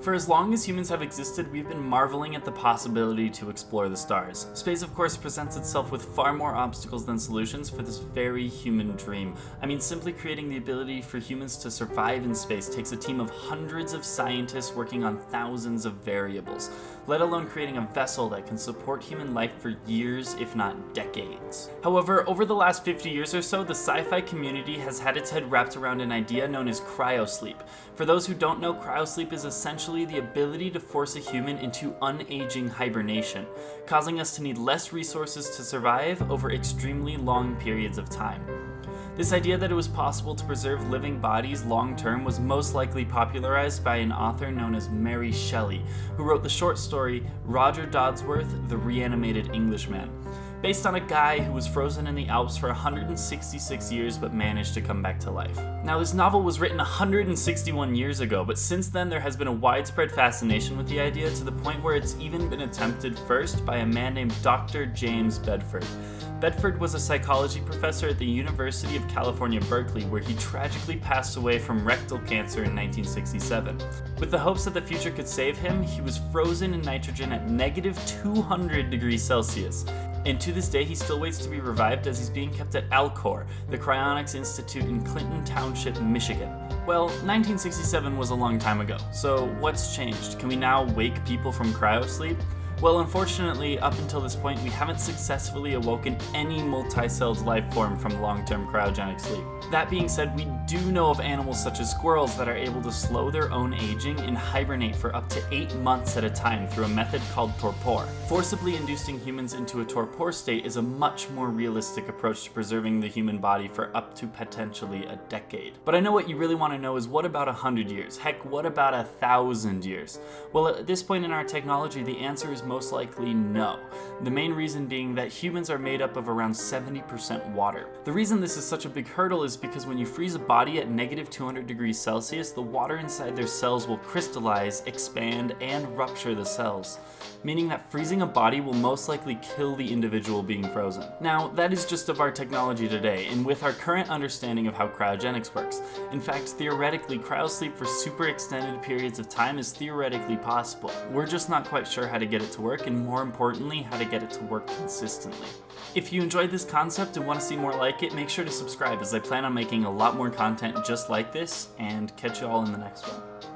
For as long as humans have existed, we've been marveling at the possibility to explore the stars. Space, of course, presents itself with far more obstacles than solutions for this very human dream. I mean, simply creating the ability for humans to survive in space takes a team of hundreds of scientists working on thousands of variables, let alone creating a vessel that can support human life for years, if not decades. However, over the last 50 years or so, the sci-fi community has had its head wrapped around an idea known as cryosleep. For those who don't know, cryosleep is essentially the ability to force a human into unaging hibernation, causing us to need less resources to survive over extremely long periods of time. This idea that it was possible to preserve living bodies long-term was most likely popularized by an author known as Mary Shelley, who wrote the short story Roger Dodsworth, The Reanimated Englishman, based on a guy who was frozen in the Alps for 166 years but managed to come back to life. Now, this novel was written 161 years ago, but since then there has been a widespread fascination with the idea to the point where it's even been attempted first by a man named Dr. James Bedford. Bedford was a psychology professor at the University of California, Berkeley, where he tragically passed away from rectal cancer in 1967. With the hopes that the future could save him, he was frozen in nitrogen at negative 200 degrees Celsius. And to this day, he still waits to be revived as he's being kept at Alcor, the Cryonics Institute in Clinton Township, Michigan. Well, 1967 was a long time ago, so what's changed? Can we now wake people from cryosleep? Well, unfortunately, up until this point, we haven't successfully awoken any multi-celled life form from long-term cryogenic sleep. That being said, we do know of animals such as squirrels that are able to slow their own aging and hibernate for up to 8 months at a time through a method called torpor. Forcibly inducing humans into a torpor state is a much more realistic approach to preserving the human body for up to potentially a decade. But I know what you really want to know is, what about 100 years? Heck, what about 1,000 years? Well, at this point in our technology, the answer is most likely no. The main reason being that humans are made up of around 70% water. The reason this is such a big hurdle is because when you freeze a body at negative 200 degrees Celsius, the water inside their cells will crystallize, expand, and rupture the cells, meaning that freezing a body will most likely kill the individual being frozen. Now, that is just of our technology today, and with our current understanding of how cryogenics works. In fact, theoretically, cryosleep for super extended periods of time is theoretically possible. We're just not quite sure how to get it to work, and more importantly, how to get it to work consistently. If you enjoyed this concept and want to see more like it, make sure to subscribe, as I plan on making a lot more content just like this, and catch you all in the next one.